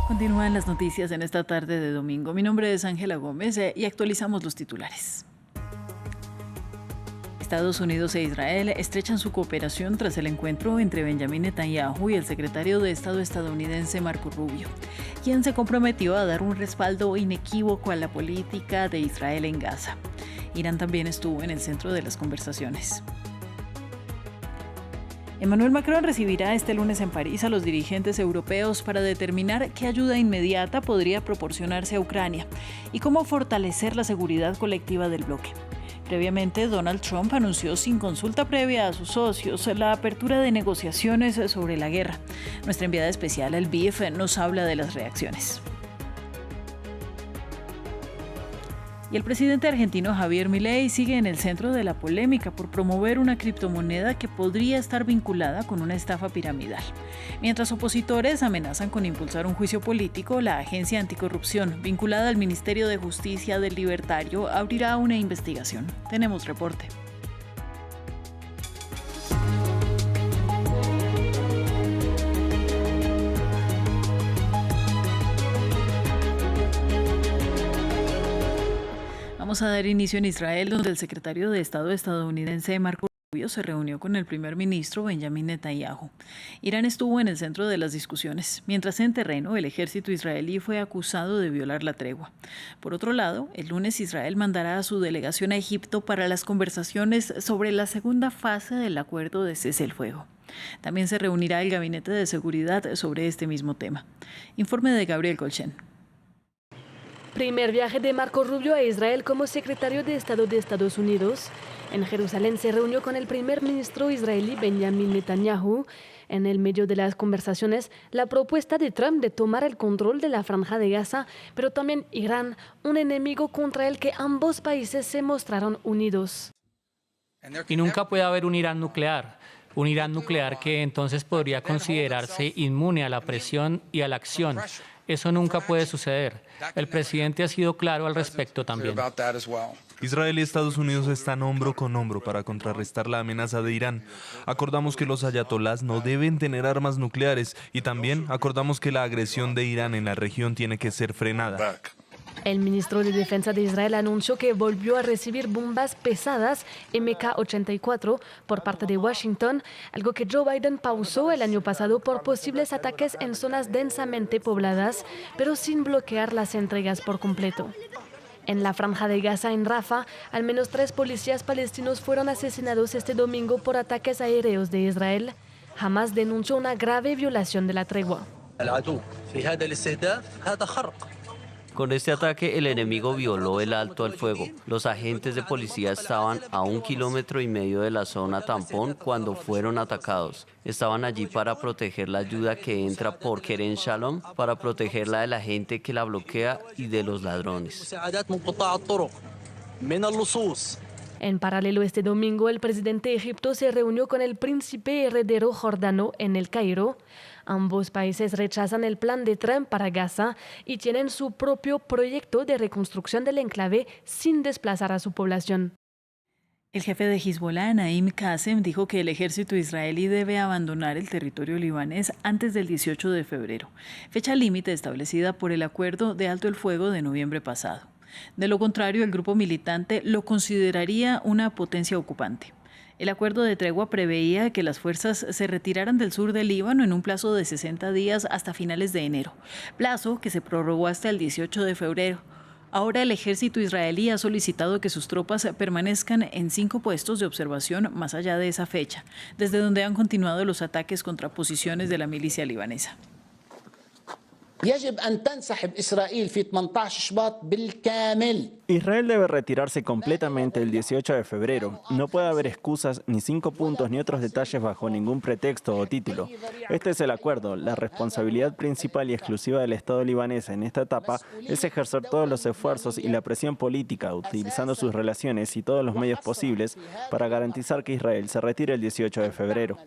Continúan las noticias en esta tarde de domingo. Mi nombre es Ángela Gómez y actualizamos los titulares. Estados Unidos e Israel estrechan su cooperación tras el encuentro entre Benjamin Netanyahu y el secretario de Estado estadounidense Marco Rubio, quien se comprometió a dar un respaldo inequívoco a la política de Israel en Gaza. Irán también estuvo en el centro de las conversaciones. Emmanuel Macron recibirá este lunes en París a los dirigentes europeos para determinar qué ayuda inmediata podría proporcionarse a Ucrania y cómo fortalecer la seguridad colectiva del bloque. Previamente, Donald Trump anunció sin consulta previa a sus socios la apertura de negociaciones sobre la guerra. Nuestra enviada especial, El BIF, nos habla de las reacciones. Y el presidente argentino Javier Milei sigue en el centro de la polémica por promover una criptomoneda que podría estar vinculada con una estafa piramidal. Mientras opositores amenazan con impulsar un juicio político, la agencia anticorrupción, vinculada al Ministerio de Justicia del Libertario, abrirá una investigación. Tenemos reporte. Vamos a dar inicio en Israel, donde el secretario de Estado estadounidense Marco Rubio se reunió con el primer ministro Benjamin Netanyahu. Irán estuvo en el centro de las discusiones, mientras en terreno el ejército israelí fue acusado de violar la tregua. Por otro lado, el lunes Israel mandará a su delegación a Egipto para las conversaciones sobre la segunda fase del acuerdo de cese el fuego. También se reunirá el Gabinete de Seguridad sobre este mismo tema. Informe de Gabriel Colchen. Primer viaje de Marco Rubio a Israel como secretario de Estado de Estados Unidos. En Jerusalén se reunió con el primer ministro israelí Benjamin Netanyahu. En el medio de las conversaciones, la propuesta de Trump de tomar el control de la Franja de Gaza, pero también Irán, un enemigo contra el que ambos países se mostraron unidos. Y nunca puede haber un Irán nuclear que entonces podría considerarse inmune a la presión y a la acción. Eso nunca puede suceder. El presidente ha sido claro al respecto también. Israel y Estados Unidos están hombro con hombro para contrarrestar la amenaza de Irán. Acordamos que los ayatolás no deben tener armas nucleares y también acordamos que la agresión de Irán en la región tiene que ser frenada. El ministro de Defensa de Israel anunció que volvió a recibir bombas pesadas MK-84 por parte de Washington, algo que Joe Biden pausó el año pasado por posibles ataques en zonas densamente pobladas, pero sin bloquear las entregas por completo. En la Franja de Gaza, en Rafah, al menos 3 policías palestinos fueron asesinados este domingo por ataques aéreos de Israel. Hamas denunció una grave violación de la tregua. Con este ataque, el enemigo violó el alto al fuego. Los agentes de policía estaban a 1,5 kilómetros de la zona tampón cuando fueron atacados. Estaban allí para proteger la ayuda que entra por Kerem Shalom, para protegerla de la gente que la bloquea y de los ladrones. En paralelo, este domingo, el presidente de Egipto se reunió con el príncipe heredero jordano en El Cairo. Ambos países rechazan el plan de Trump para Gaza y tienen su propio proyecto de reconstrucción del enclave sin desplazar a su población. El jefe de Hezbollah, Naim Qassem, dijo que el ejército israelí debe abandonar el territorio libanés antes del 18 de febrero, fecha límite establecida por el acuerdo de alto el fuego de noviembre pasado. De lo contrario, el grupo militante lo consideraría una potencia ocupante. El acuerdo de tregua preveía que las fuerzas se retiraran del sur del Líbano en un plazo de 60 días hasta finales de enero, plazo que se prorrogó hasta el 18 de febrero. Ahora el ejército israelí ha solicitado que sus tropas permanezcan en 5 puestos de observación más allá de esa fecha, desde donde han continuado los ataques contra posiciones de la milicia libanesa. Israel debe retirarse completamente el 18 de febrero. No puede haber excusas, ni 5 puntos, ni otros detalles bajo ningún pretexto o título. Este es el acuerdo. La responsabilidad principal y exclusiva del Estado libanés en esta etapa es ejercer todos los esfuerzos y la presión política, utilizando sus relaciones y todos los medios posibles para garantizar que Israel se retire el 18 de febrero.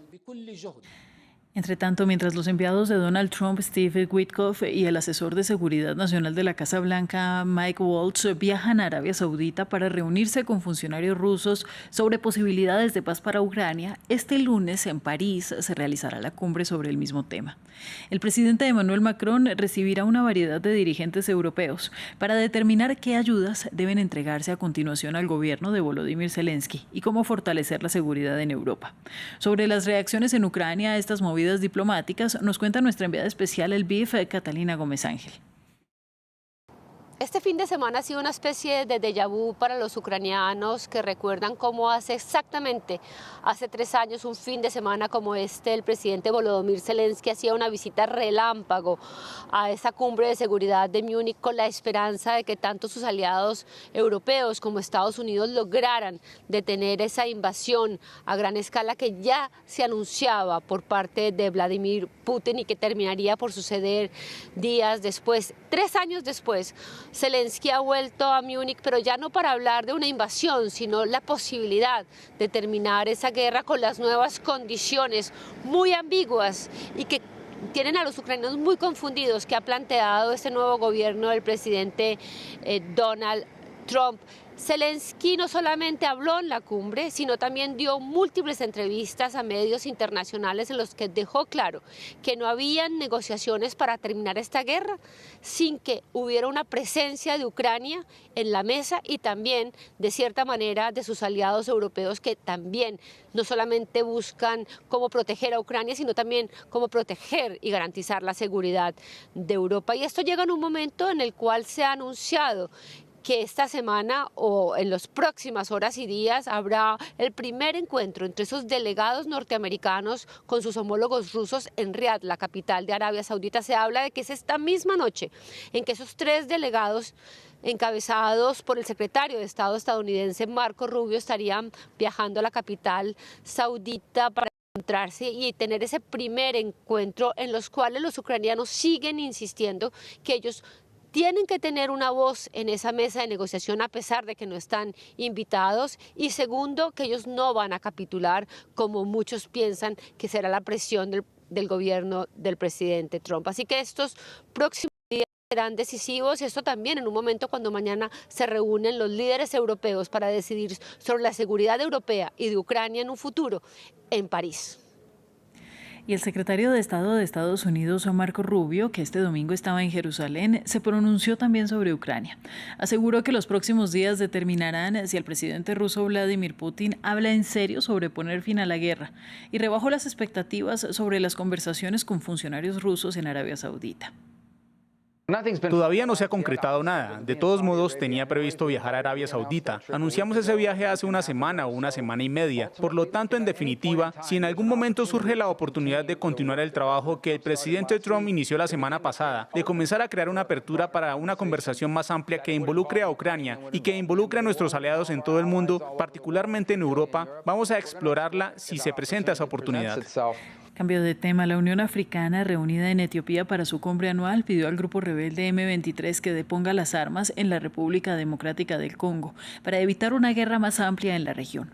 Entre tanto, mientras los enviados de Donald Trump, Steve Witkoff, y el asesor de seguridad nacional de la Casa Blanca, Mike Waltz, viajan a Arabia Saudita para reunirse con funcionarios rusos sobre posibilidades de paz para Ucrania, este lunes en París se realizará la cumbre sobre el mismo tema. El presidente Emmanuel Macron recibirá una variedad de dirigentes europeos para determinar qué ayudas deben entregarse a continuación al gobierno de Volodymyr Zelensky y cómo fortalecer la seguridad en Europa. Sobre las reacciones en Ucrania a estas movidas diplomáticas, nos cuenta nuestra enviada especial el BIF, Catalina Gómez Ángel. Este fin de semana ha sido una especie de déjà vu para los ucranianos que recuerdan cómo hace 3 años, un fin de semana como este, el presidente Volodymyr Zelensky hacía una visita relámpago a esa cumbre de seguridad de Múnich con la esperanza de que tanto sus aliados europeos como Estados Unidos lograran detener esa invasión a gran escala que ya se anunciaba por parte de Vladimir Putin y que terminaría por suceder días después. 3 años después, Zelensky ha vuelto a Múnich, pero ya no para hablar de una invasión, sino la posibilidad de terminar esa guerra con las nuevas condiciones muy ambiguas y que tienen a los ucranianos muy confundidos que ha planteado este nuevo gobierno del presidente Donald Trump. Zelensky no solamente habló en la cumbre, sino también dio múltiples entrevistas a medios internacionales en los que dejó claro que no habían negociaciones para terminar esta guerra sin que hubiera una presencia de Ucrania en la mesa y también, de cierta manera, de sus aliados europeos que también no solamente buscan cómo proteger a Ucrania, sino también cómo proteger y garantizar la seguridad de Europa. Y esto llega en un momento en el cual se ha anunciado que esta semana o en las próximas horas y días habrá el primer encuentro entre esos delegados norteamericanos con sus homólogos rusos en Riad, la capital de Arabia Saudita. Se habla de que es esta misma noche en que esos 3 delegados encabezados por el secretario de Estado estadounidense Marco Rubio estarían viajando a la capital saudita para encontrarse y tener ese primer encuentro en los cuales los ucranianos siguen insistiendo que ellos tienen que tener una voz en esa mesa de negociación a pesar de que no están invitados y segundo, que ellos no van a capitular como muchos piensan que será la presión del gobierno del presidente Trump. Así que estos próximos días serán decisivos y esto también en un momento cuando mañana se reúnen los líderes europeos para decidir sobre la seguridad europea y de Ucrania en un futuro en París. Y el secretario de Estado de Estados Unidos, Marco Rubio, que este domingo estaba en Jerusalén, se pronunció también sobre Ucrania. Aseguró que los próximos días determinarán si el presidente ruso Vladimir Putin habla en serio sobre poner fin a la guerra y rebajó las expectativas sobre las conversaciones con funcionarios rusos en Arabia Saudita. Todavía no se ha concretado nada. De todos modos, tenía previsto viajar a Arabia Saudita. Anunciamos ese viaje hace una semana o una semana y media. Por lo tanto, en definitiva, si en algún momento surge la oportunidad de continuar el trabajo que el presidente Trump inició la semana pasada, de comenzar a crear una apertura para una conversación más amplia que involucre a Ucrania y que involucre a nuestros aliados en todo el mundo, particularmente en Europa, vamos a explorarla si se presenta esa oportunidad. Cambio de tema, la Unión Africana, reunida en Etiopía para su cumbre anual, pidió al grupo rebelde M23 que deponga las armas en la República Democrática del Congo para evitar una guerra más amplia en la región.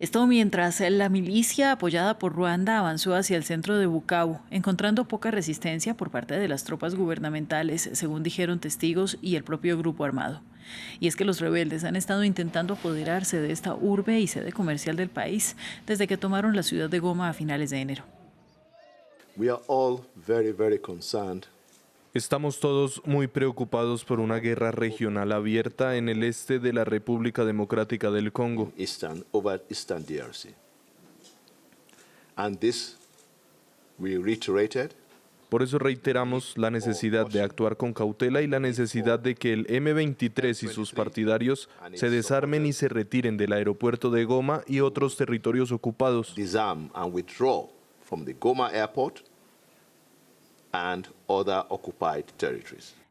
Esto mientras la milicia apoyada por Ruanda avanzó hacia el centro de Bukavu, encontrando poca resistencia por parte de las tropas gubernamentales, según dijeron testigos y el propio grupo armado. Y es que los rebeldes han estado intentando apoderarse de esta urbe y sede comercial del país desde que tomaron la ciudad de Goma a finales de enero. Estamos todos muy preocupados por una guerra regional abierta en el este de la República Democrática del Congo. Por eso reiteramos la necesidad de actuar con cautela y la necesidad de que el M23 y sus partidarios se desarmen y se retiren del aeropuerto de Goma y otros territorios ocupados.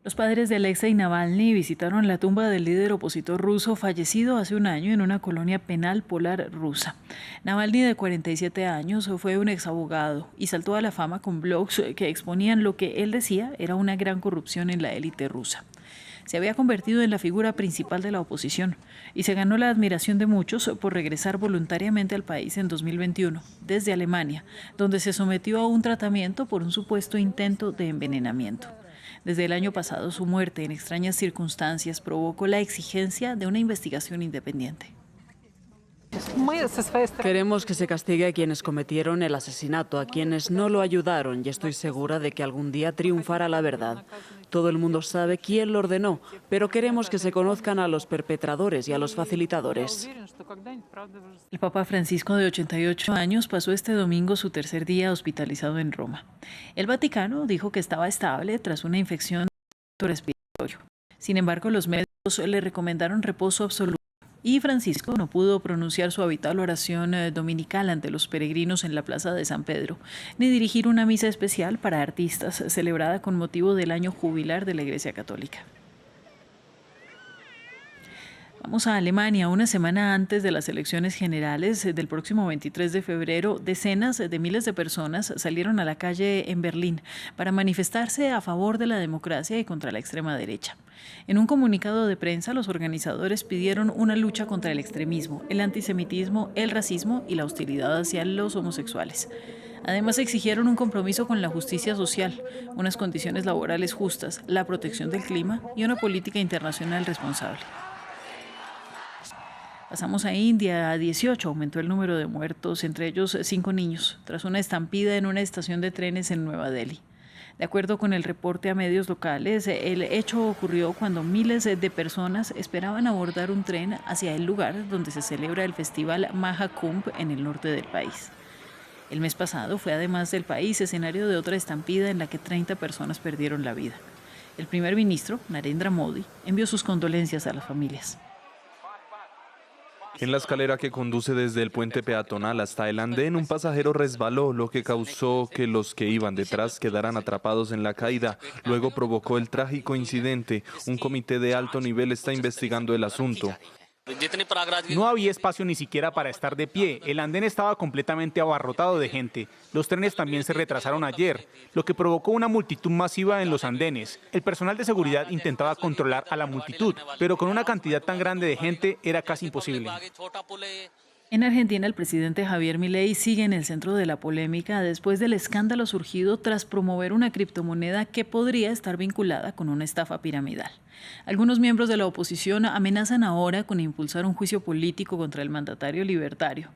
Los padres de Alexei Navalny visitaron la tumba del líder opositor ruso fallecido hace un año en una colonia penal polar rusa. Navalny, de 47 años, fue un exabogado y saltó a la fama con blogs que exponían lo que él decía era una gran corrupción en la élite rusa. Se había convertido en la figura principal de la oposición y se ganó la admiración de muchos por regresar voluntariamente al país en 2021, desde Alemania, donde se sometió a un tratamiento por un supuesto intento de envenenamiento. Desde el año pasado, su muerte en extrañas circunstancias provocó la exigencia de una investigación independiente. Queremos que se castigue a quienes cometieron el asesinato, a quienes no lo ayudaron, y estoy segura de que algún día triunfará la verdad. Todo el mundo sabe quién lo ordenó, pero queremos que se conozcan a los perpetradores y a los facilitadores. El Papa Francisco, de 88 años, pasó este domingo su tercer día hospitalizado en Roma. El Vaticano dijo que estaba estable tras una infección respiratorio. Sin embargo, los médicos le recomendaron reposo absoluto. Y Francisco no pudo pronunciar su habitual oración dominical ante los peregrinos en la Plaza de San Pedro, ni dirigir una misa especial para artistas celebrada con motivo del año jubilar de la Iglesia Católica. Vamos a Alemania. Una semana antes de las elecciones generales del próximo 23 de febrero, decenas de miles de personas salieron a la calle en Berlín para manifestarse a favor de la democracia y contra la extrema derecha. En un comunicado de prensa, los organizadores pidieron una lucha contra el extremismo, el antisemitismo, el racismo y la hostilidad hacia los homosexuales. Además, exigieron un compromiso con la justicia social, unas condiciones laborales justas, la protección del clima y una política internacional responsable. Pasamos a India. A 18 aumentó el número de muertos, entre ellos 5 niños, tras una estampida en una estación de trenes en Nueva Delhi. De acuerdo con el reporte a medios locales, el hecho ocurrió cuando miles de personas esperaban abordar un tren hacia el lugar donde se celebra el festival Mahakumbh en el norte del país. El mes pasado fue, además del país, escenario de otra estampida en la que 30 personas perdieron la vida. El primer ministro, Narendra Modi, envió sus condolencias a las familias. En la escalera que conduce desde el puente peatonal hasta el andén, un pasajero resbaló, lo que causó que los que iban detrás quedaran atrapados en la caída. Luego provocó el trágico incidente. Un comité de alto nivel está investigando el asunto. No había espacio ni siquiera para estar de pie. El andén estaba completamente abarrotado de gente. Los trenes también se retrasaron ayer, lo que provocó una multitud masiva en los andenes. El personal de seguridad intentaba controlar a la multitud, pero con una cantidad tan grande de gente era casi imposible. En Argentina, el presidente Javier Milei sigue en el centro de la polémica después del escándalo surgido tras promover una criptomoneda que podría estar vinculada con una estafa piramidal. Algunos miembros de la oposición amenazan ahora con impulsar un juicio político contra el mandatario libertario,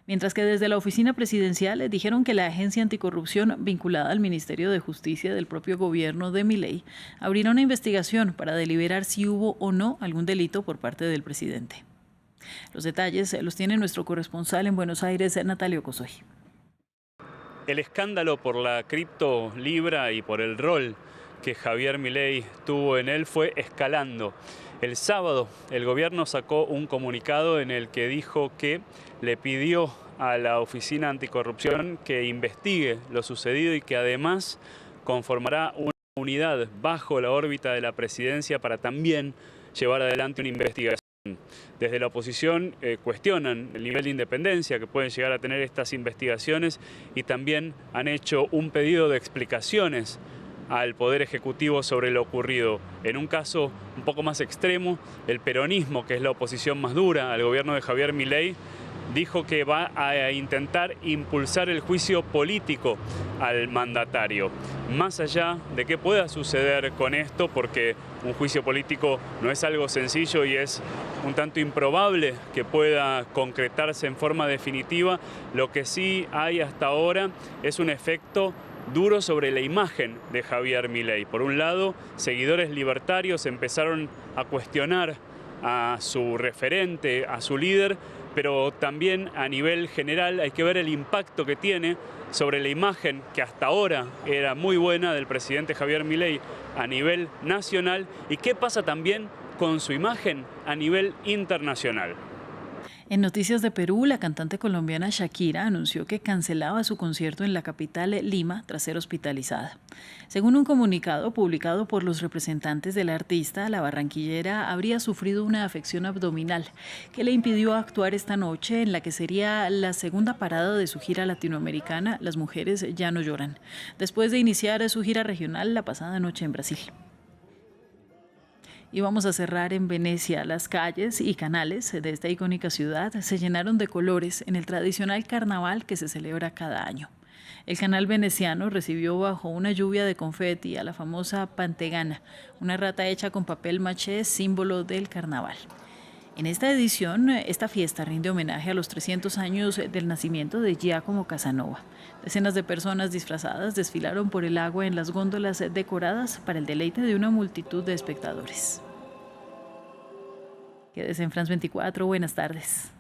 mientras que desde la oficina presidencial dijeron que la agencia anticorrupción vinculada al Ministerio de Justicia del propio gobierno de Milei abrirá una investigación para deliberar si hubo o no algún delito por parte del presidente. Los detalles los tiene nuestro corresponsal en Buenos Aires, Natalio Cosoy. El escándalo por la cripto Libra y por el rol que Javier Milei tuvo en él fue escalando. El sábado el gobierno sacó un comunicado en el que dijo que le pidió a la Oficina Anticorrupción que investigue lo sucedido y que además conformará una unidad bajo la órbita de la presidencia para también llevar adelante una investigación. Desde la oposición cuestionan el nivel de independencia que pueden llegar a tener estas investigaciones y también han hecho un pedido de explicaciones al Poder Ejecutivo sobre lo ocurrido. En un caso un poco más extremo, el peronismo, que es la oposición más dura al gobierno de Javier Milei, dijo que va a intentar impulsar el juicio político al mandatario. Más allá de qué pueda suceder con esto, porque un juicio político no es algo sencillo y es un tanto improbable que pueda concretarse en forma definitiva, lo que sí hay hasta ahora es un efecto duro sobre la imagen de Javier Milei. Por un lado, seguidores libertarios empezaron a cuestionar a su referente, a su líder, pero también a nivel general hay que ver el impacto que tiene sobre la imagen que hasta ahora era muy buena del presidente Javier Milei a nivel nacional y qué pasa también con su imagen a nivel internacional. En noticias de Perú, la cantante colombiana Shakira anunció que cancelaba su concierto en la capital Lima tras ser hospitalizada. Según un comunicado publicado por los representantes del artista, la barranquillera habría sufrido una afección abdominal que le impidió actuar esta noche en la que sería la segunda parada de su gira latinoamericana Las Mujeres Ya No Lloran, después de iniciar su gira regional la pasada noche en Brasil. Y vamos a cerrar en Venecia. Las calles y canales de esta icónica ciudad se llenaron de colores en el tradicional carnaval que se celebra cada año. El canal veneciano recibió bajo una lluvia de confeti a la famosa Pantegana, una rata hecha con papel maché, símbolo del carnaval. En esta edición, esta fiesta rinde homenaje a los 300 años del nacimiento de Giacomo Casanova. Decenas de personas disfrazadas desfilaron por el agua en las góndolas decoradas para el deleite de una multitud de espectadores. Quédese en France 24, buenas tardes.